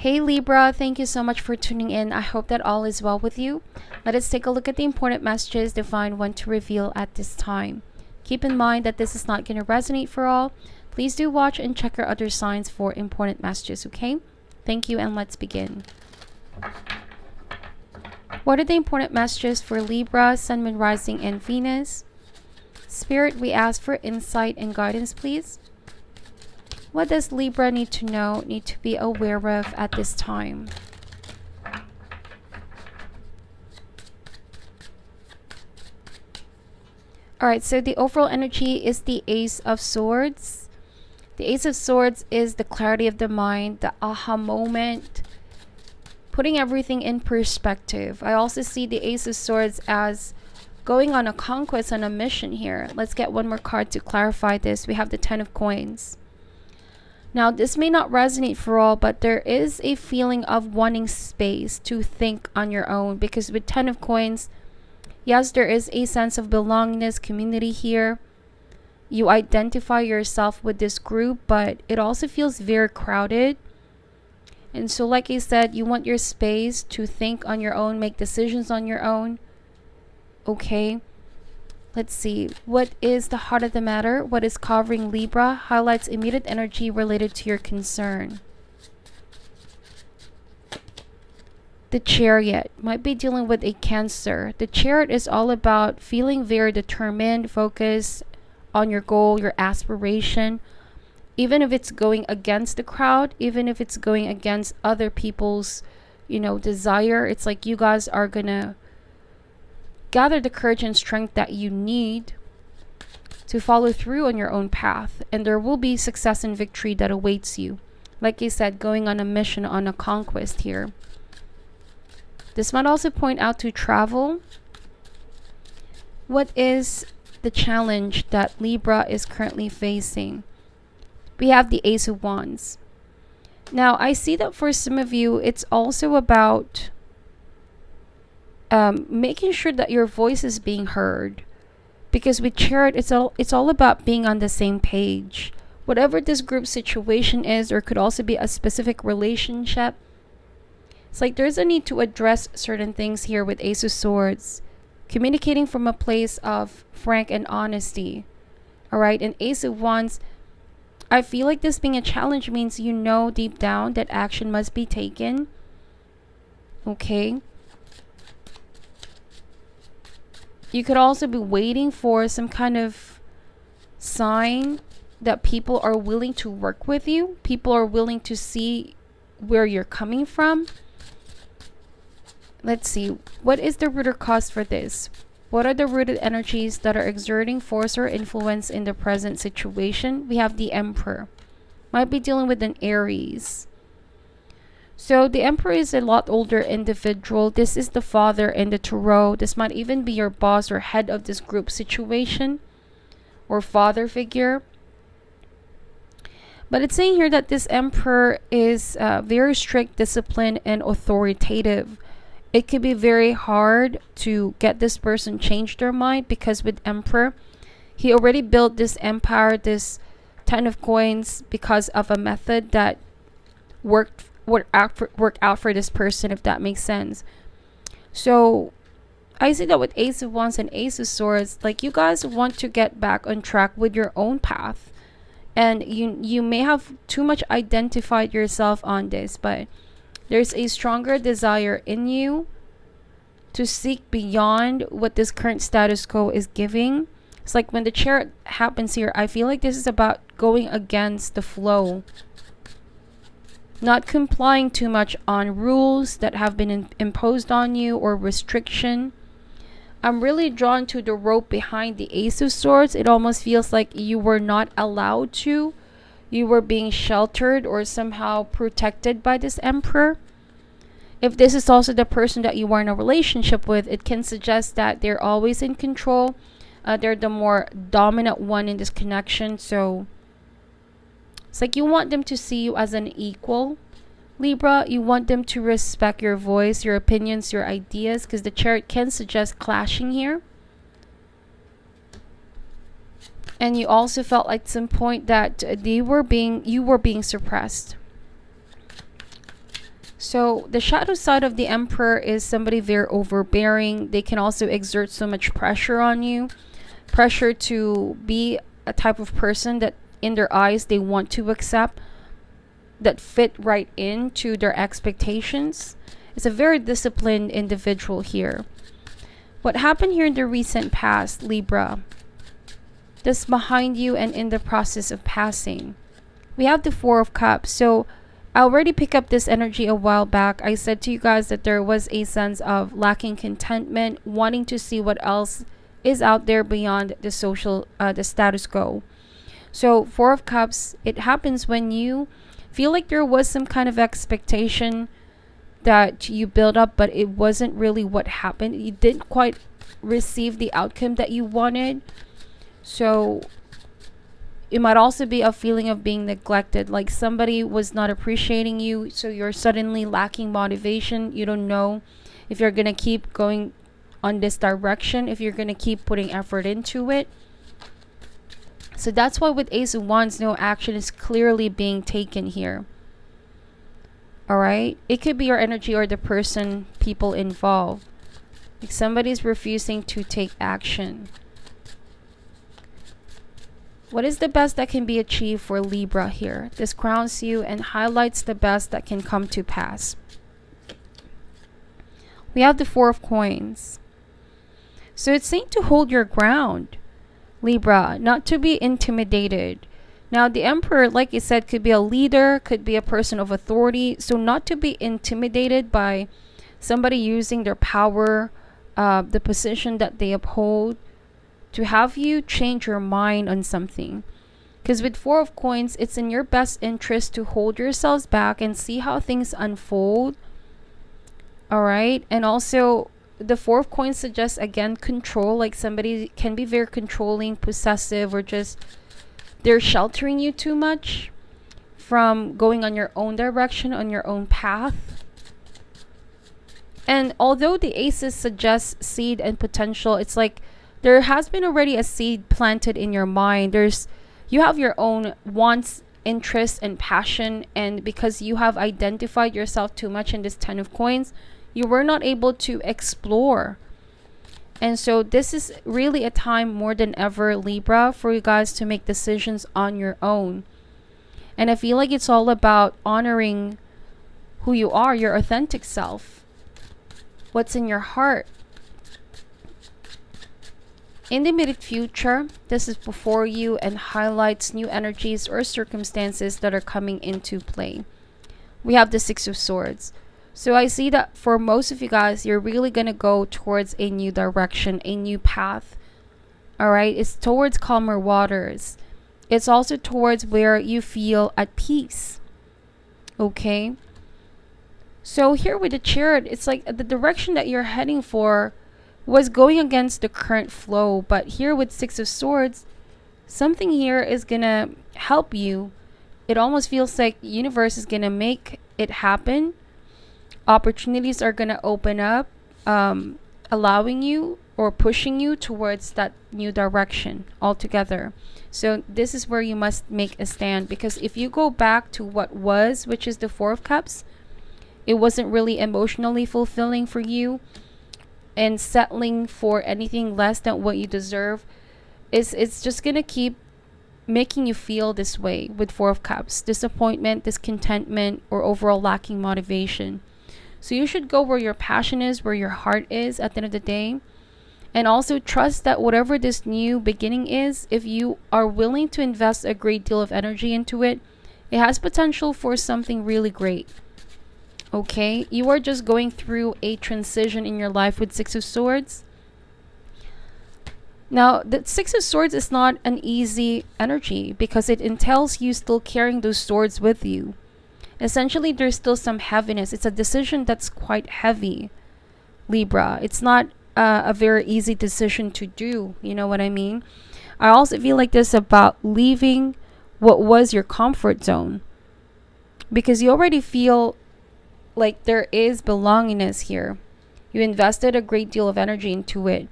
Hey Libra, thank you so much for tuning in. I hope that all is well with you. Let us take a look at the important messages to find one to reveal at this time. Keep in mind that this is not going to resonate for all. Please do watch and check your other signs for important messages, okay? Thank you, and let's begin. What are the important messages for Libra, Sun, Moon, Rising, and Venus? Spirit, we ask for insight and guidance, please. What does Libra need to know, need to be aware of at this time? Alright, so the overall energy is the Ace of Swords. The Ace of Swords is the clarity of the mind, the aha moment, putting everything in perspective. I also see the Ace of Swords as going on a conquest, on a mission here. Let's get one more card to clarify this. We have the Ten of Coins. Now, this may not resonate for all, but there is a feeling of wanting space to think on your own, because with Ten of Coins, yes, there is a sense of belongingness, community here. You identify yourself with this group, but it also feels very crowded. And so, like I said, you want your space to think on your own, make decisions on your own. Okay. Let's see. What is the heart of the matter? What is covering Libra? Highlights immediate energy related to your concern. The Chariot might be dealing with a Cancer. The Chariot is all about feeling very determined, focused on your goal, your aspiration. Even if it's going against the crowd, even if it's going against other people's, desire, it's like you guys are gonna gather the courage and strength that you need to follow through on your own path, and there will be success and victory that awaits you. Like I said, going on a mission, on a conquest here. This might also point out to travel. What is the challenge that Libra is currently facing? We have the Ace of Wands. Now, I see that for some of you, it's also about making sure that your voice is being heard, because with Chariot, it's all about being on the same page. Whatever this group situation is, or could also be a specific relationship, it's like there's a need to address certain things here with Ace of Swords, communicating from a place of frank and honesty. All right, and Ace of Wands, I feel like this being a challenge means deep down that action must be taken. Okay. You could also be waiting for some kind of sign that people are willing to work with you. People are willing to see where you're coming from. Let's see. What is the root or cause for this? What are the rooted energies that are exerting force or influence in the present situation? We have the Emperor. Might be dealing with an Aries. So the Emperor is a lot older individual. This is the father in the Tarot. This might even be your boss or head of this group situation, or father figure. But it's saying here that this Emperor is very strict, disciplined, and authoritative. It could be very hard to get this person change their mind, because with Emperor, he already built this empire, this Ten of Coins, because of a method that work out for this person, if that makes sense. So I see that with Ace of Wands and Ace of Swords, like you guys want to get back on track with your own path, and you may have too much identified yourself on this, but there's a stronger desire in you to seek beyond what this current status quo is giving. It's like when the Chariot happens here, I feel like this is about going against the flow, not complying too much on rules that have been imposed on you, or restriction. I'm really drawn to the rope behind the Ace of Swords. It almost feels like you were not allowed to. You were being sheltered or somehow protected by this Emperor. If this is also the person that you are in a relationship with, it can suggest that they're always in control. They're the more dominant one in this connection. So it's like you want them to see you as an equal. Libra, you want them to respect your voice, your opinions, your ideas, because the Chariot can suggest clashing here. And you also felt like at some point that you were being suppressed. So the shadow side of the Emperor is somebody very overbearing. They can also exert so much pressure on you. Pressure to be a type of person that in their eyes they want to accept, that fit right into their expectations. It's a very disciplined individual here. What happened here in the recent past, Libra, that's behind you and in the process of passing. We have the Four of Cups. So I already picked up this energy a while back. I said to you guys that there was a sense of lacking contentment, wanting to see what else is out there beyond the the status quo. So Four of Cups, it happens when you feel like there was some kind of expectation that you built up, but it wasn't really what happened. You didn't quite receive the outcome that you wanted. So it might also be a feeling of being neglected, like somebody was not appreciating you, so you're suddenly lacking motivation. You don't know if you're going to keep going on this direction, if you're going to keep putting effort into it. So that's why with Ace of Wands, no action is clearly being taken here. All right? It could be your energy or the person, people involved. Like somebody's refusing to take action. What is the best that can be achieved for Libra here? This crowns you and highlights the best that can come to pass. We have the Four of Coins. So it's saying to hold your ground, Libra, not to be intimidated. Now, the Emperor, like I said, could be a leader, could be a person of authority. So not to be intimidated by somebody using their power, the position that they uphold, to have you change your mind on something. Because with Four of Coins, it's in your best interest to hold yourselves back and see how things unfold. All right. And also, the Four of Coins suggests, again, control. Like somebody can be very controlling, possessive, or just they're sheltering you too much from going on your own direction, on your own path. And although the aces suggest seed and potential, it's like there has been already a seed planted in your mind. You have your own wants, interests, and passion. And because you have identified yourself too much in this Ten of Coins, you were not able to explore. And so this is really a time more than ever, Libra, for you guys to make decisions on your own. And I feel like it's all about honoring who you are, your authentic self. What's in your heart. In the immediate future, this is before you and highlights new energies or circumstances that are coming into play. We have the Six of Swords. So I see that for most of you guys, you're really going to go towards a new direction, a new path. All right. It's towards calmer waters. It's also towards where you feel at peace. Okay. So here with the Chariot, it's like the direction that you're heading for was going against the current flow. But here with Six of Swords, something here is going to help you. It almost feels like the universe is going to make it happen. Opportunities are going to open up, allowing you or pushing you towards that new direction altogether. So this is where you must make a stand, because if you go back to what was, which is the Four of Cups, it wasn't really emotionally fulfilling for you, and settling for anything less than what you deserve it's just going to keep making you feel this way with Four of Cups. Disappointment, discontentment, or overall lacking motivation. So you should go where your passion is, where your heart is at the end of the day. And also trust that whatever this new beginning is, if you are willing to invest a great deal of energy into it, it has potential for something really great. Okay, you are just going through a transition in your life with Six of Swords. Now, the Six of Swords is not an easy energy because it entails you still carrying those swords with you. Essentially, there's still some heaviness. It's a decision that's quite heavy, Libra. It's not a very easy decision to do. You know what I mean? I also feel like this about leaving what was your comfort zone, because you already feel like there is belongingness here. You invested a great deal of energy into it,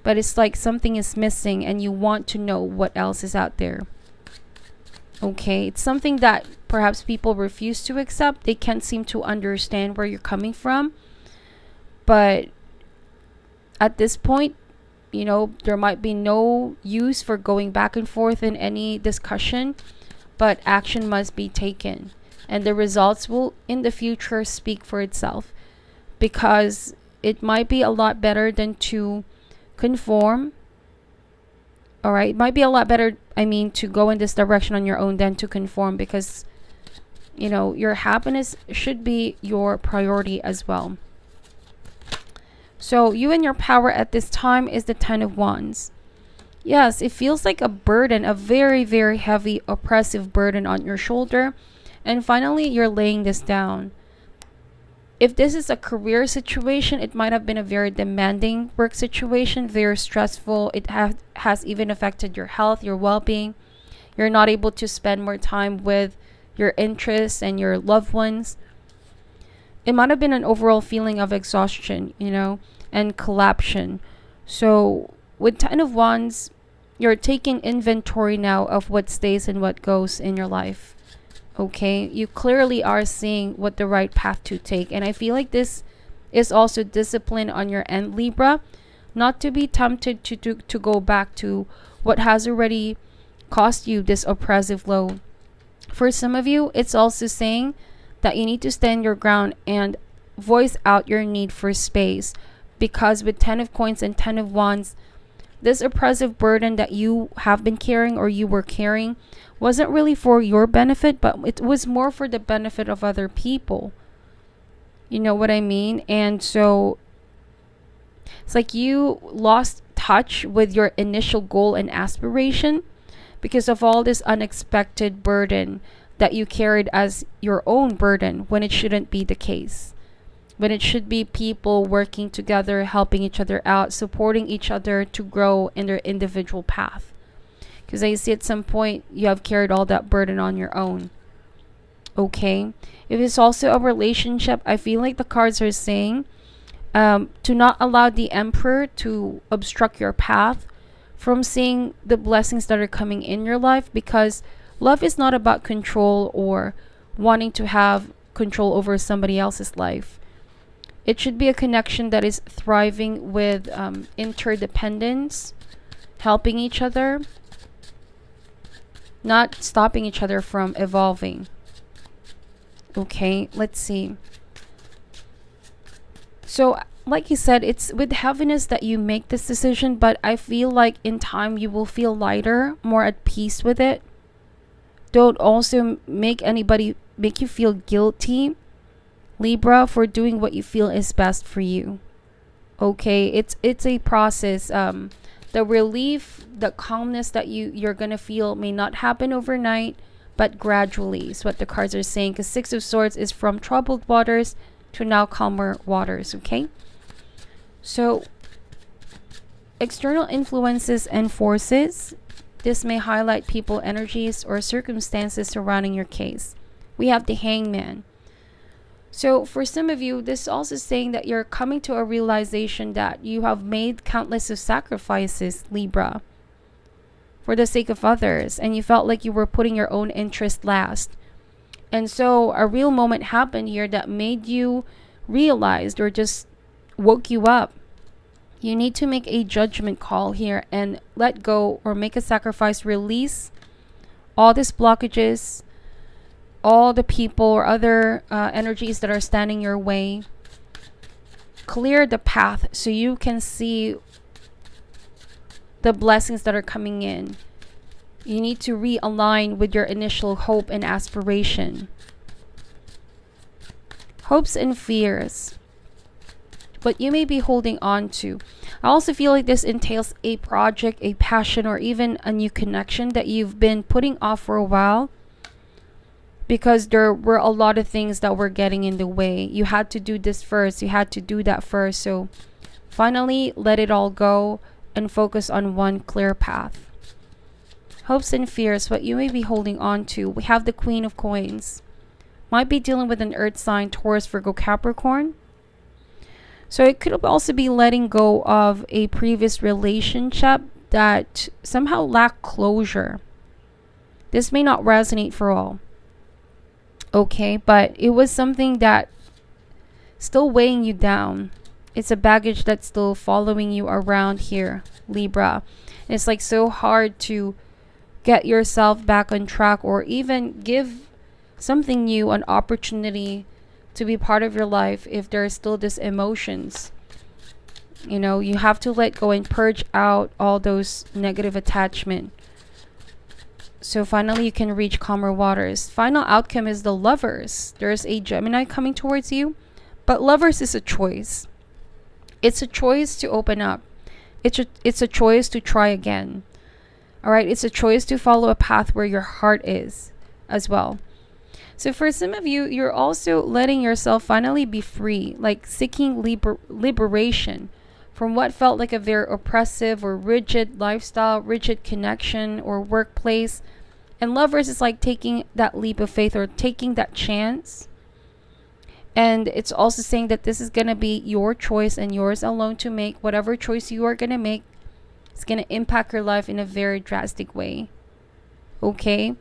but it's like something is missing and you want to know what else is out there. Okay, it's something that perhaps people refuse to accept. They can't seem to understand where you're coming from. But at this point, there might be no use for going back and forth in any discussion, but action must be taken. And the results will in the future speak for itself, because it might be a lot better than to conform. All right, it might be a lot better, to go in this direction on your own than to conform, because your happiness should be your priority as well. So you and your power at this time is the 10 of Wands. Yes, it feels like a burden, a very, very heavy, oppressive burden on your shoulder. And finally, you're laying this down. If this is a career situation, it might have been a very demanding work situation, very stressful. It has even affected your health, your well-being. You're not able to spend more time with your interests and your loved ones. It might have been an overall feeling of exhaustion, and collapsion. So with 10 of Wands, you're taking inventory now of what stays and what goes in your life. Okay, you clearly are seeing what the right path to take. And I feel like this is also discipline on your end, Libra, not to be tempted to go back to what has already caused you this oppressive load. For some of you, it's also saying that you need to stand your ground and voice out your need for space, because with 10 of Coins and 10 of Wands, this oppressive burden that you have been carrying or you were carrying wasn't really for your benefit, but it was more for the benefit of other people. You know what I mean? And so it's like you lost touch with your initial goal and aspiration because of all this unexpected burden that you carried as your own burden, when it shouldn't be the case. When it should be people working together, helping each other out, supporting each other to grow in their individual path. Because I see at some point you have carried all that burden on your own. Okay? If it's also a relationship, I feel like the cards are saying to not allow the Emperor to obstruct your path from seeing the blessings that are coming in your life, because love is not about control or wanting to have control over somebody else's life. It should be a connection that is thriving with interdependence, helping each other, not stopping each other from evolving. Okay, let's see. So, like you said, it's with heaviness that you make this decision, but I feel like in time you will feel lighter, more at peace with it. Don't also make anybody make you feel guilty, Libra, for doing what you feel is best for you. Okay, it's a process. The relief, the calmness that you're gonna feel may not happen overnight, but gradually is what the cards are saying, because 6 of Swords is from troubled waters to now calmer waters. Okay, so external influences and forces, this may highlight people, energies, or circumstances surrounding your case. We have the Hangman. So for some of you, this is also saying that you're coming to a realization that you have made countless of sacrifices, Libra, for the sake of others, and you felt like you were putting your own interest last. And so a real moment happened here that made you realize, or just woke you up. You need to make a judgment call here and let go or make a sacrifice, release all these blockages, all the people or other energies that are standing your way. Clear the path so you can see the blessings that are coming in. You need to realign with your initial hope and aspiration. Hopes and fears, what you may be holding on to. I also feel like this entails a project, a passion, or even a new connection that you've been putting off for a while, because there were a lot of things that were getting in the way. You had to do this first, you had to do that first. So finally, let it all go and focus on one clear path. Hopes and fears, what you may be holding on to. We have the Queen of Coins. Might be dealing with an earth sign, Taurus, Virgo, Capricorn. So it could also be letting go of a previous relationship that somehow lacked closure. This may not resonate for all. Okay, but it was something that still weighing you down. It's a baggage that's still following you around here, Libra. And it's like so hard to get yourself back on track, or even give something new an opportunity to be part of your life if there's still these emotions. You know, you have to let go and purge out all those negative attachment. So finally you can reach calmer waters. Final outcome is the Lovers. There's a Gemini coming towards you, but Lovers is a choice. It's a choice to open up. It's a choice to try again. All right, it's a choice to follow a path where your heart is as well. So for some of you, you're also letting yourself finally be free, like seeking liberation from what felt like a very oppressive or rigid lifestyle, rigid connection or workplace. And Lovers is like taking that leap of faith, or taking that chance. And it's also saying that this is going to be your choice and yours alone to make. Whatever choice you are going to make, it's going to impact your life in a very drastic way. Okay?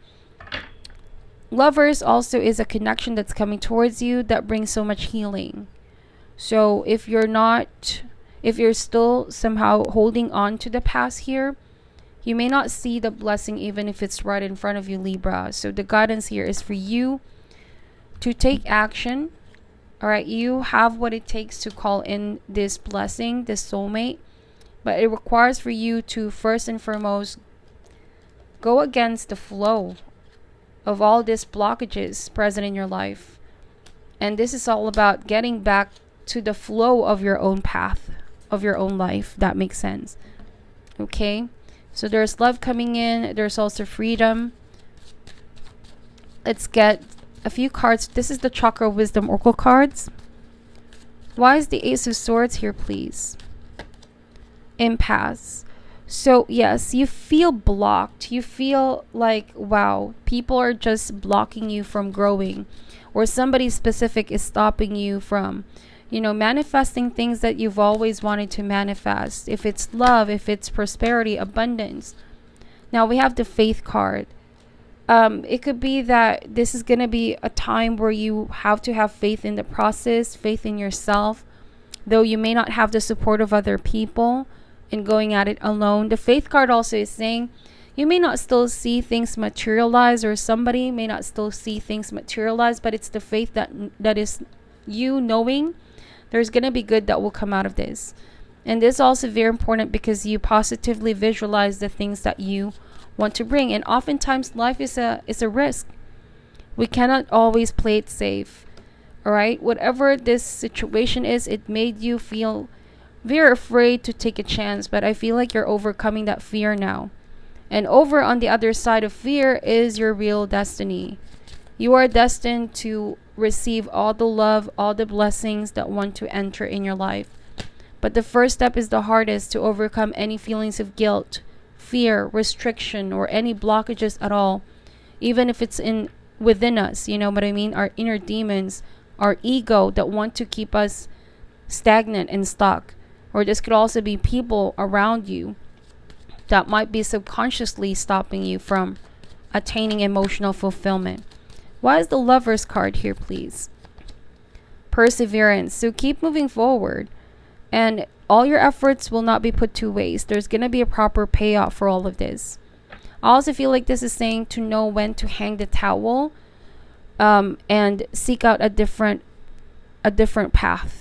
Lovers also is a connection that's coming towards you that brings so much healing. So if you're still somehow holding on to the past here, you may not see the blessing even if it's right in front of you, Libra. So the guidance here is for you to take action. All right, you have what it takes to call in this blessing, this soulmate, but it requires for you to first and foremost go against the flow of all these blockages present in your life. And this is all about getting back to the flow of your own path, of your own life. That makes sense. Okay, so there's love coming in. There's also freedom. Let's get a few cards. This is the Chakra Wisdom Oracle cards. Why is the Ace of Swords here, please? Impasse. So yes, you feel blocked. You feel like, wow, people are just blocking you from growing, or somebody specific is stopping you from, manifesting things that you've always wanted to manifest. If it's love, if it's prosperity, abundance. Now we have the Faith card. It could be that this is going to be a time where you have to have faith in the process, faith in yourself, though you may not have the support of other people in going at it alone. The Faith card also is saying you may not still see things materialize, or somebody may not still see things materialize, but it's the faith that is you knowing there's going to be good that will come out of this. And this is also very important because you positively visualize the things that you want to bring. And oftentimes life is a risk. We cannot always play it safe. All right, whatever this situation is, it made you feel very afraid to take a chance, but I feel like you're overcoming that fear now. And over on the other side of fear is your real destiny. You are destined to receive all the love, all the blessings that want to enter in your life. But the first step is the hardest, to overcome any feelings of guilt, fear, restriction, or any blockages at all, even if it's within us, you know what I mean? Our inner demons, our ego that want to keep us stagnant and stuck. Or this could also be people around you that might be subconsciously stopping you from attaining emotional fulfillment. Why is the Lovers card here, please? Perseverance. So keep moving forward, and all your efforts will not be put to waste. There's going to be a proper payoff for all of this. I also feel like this is saying to know when to hang the towel, and seek out a different path.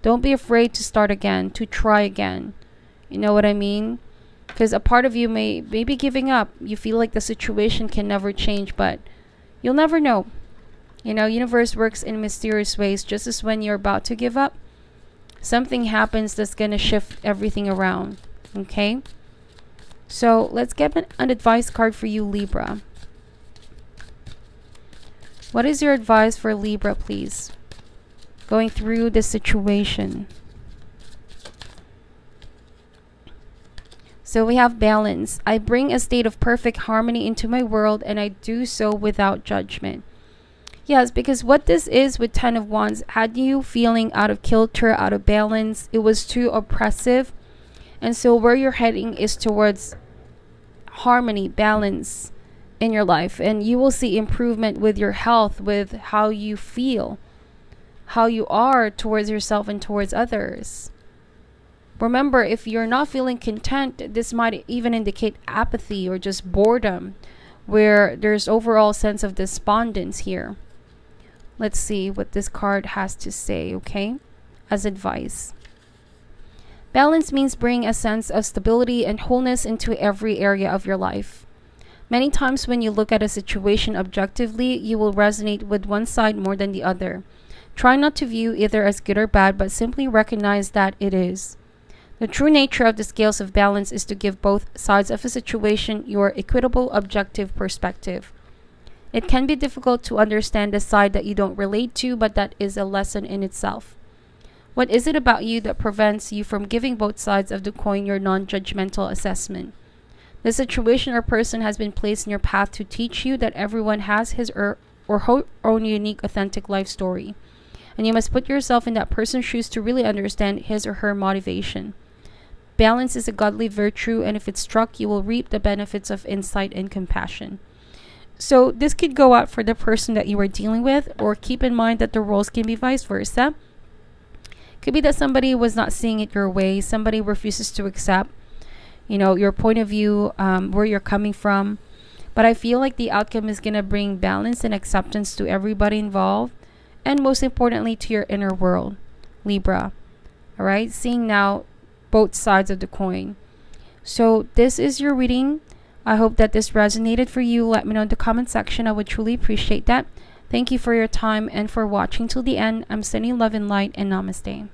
Don't be afraid to start again, to try again. You know what I mean? Because a part of you may be giving up. You feel like the situation can never change, but you'll never know. Universe works in mysterious ways. Just as when you're about to give up, something happens that's going to shift everything around. Okay? So let's get an advice card for you, Libra. What is your advice for Libra, please? Going through this situation. So we have balance. I bring a state of perfect harmony into my world, and I do so without judgment. Yes, because what this is with 10 of Wands, had you feeling out of kilter, out of balance, it was too oppressive. And so where you're heading is towards harmony, balance, in your life, and you will see improvement with your health, with how you feel, how you are towards yourself and towards others. Remember, if you're not feeling content, this might even indicate apathy or just boredom, where there's overall sense of despondence here. Let's see what this card has to say, okay? As advice. Balance means bringing a sense of stability and wholeness into every area of your life. Many times when you look at a situation objectively, you will resonate with one side more than the other. Try not to view either as good or bad, but simply recognize that it is. The true nature of the scales of balance is to give both sides of a situation your equitable, objective perspective. It can be difficult to understand the side that you don't relate to, but that is a lesson in itself. What is it about you that prevents you from giving both sides of the coin your non-judgmental assessment? The situation or person has been placed in your path to teach you that everyone has his or her own unique, authentic life story, and you must put yourself in that person's shoes to really understand his or her motivation. Balance is a godly virtue, and if it's struck, you will reap the benefits of insight and compassion. So this could go out for the person that you are dealing with, or keep in mind that the roles can be vice versa. Could be that somebody was not seeing it your way, somebody refuses to accept, your point of view, where you're coming from. But I feel like the outcome is going to bring balance and acceptance to everybody involved, and most importantly to your inner world, Libra. All right, seeing now both sides of the coin. So this is your reading. I hope that this resonated for you. Let me know in the comment section. I would truly appreciate that. Thank you for your time and for watching till the end. I'm sending love and light, and namaste.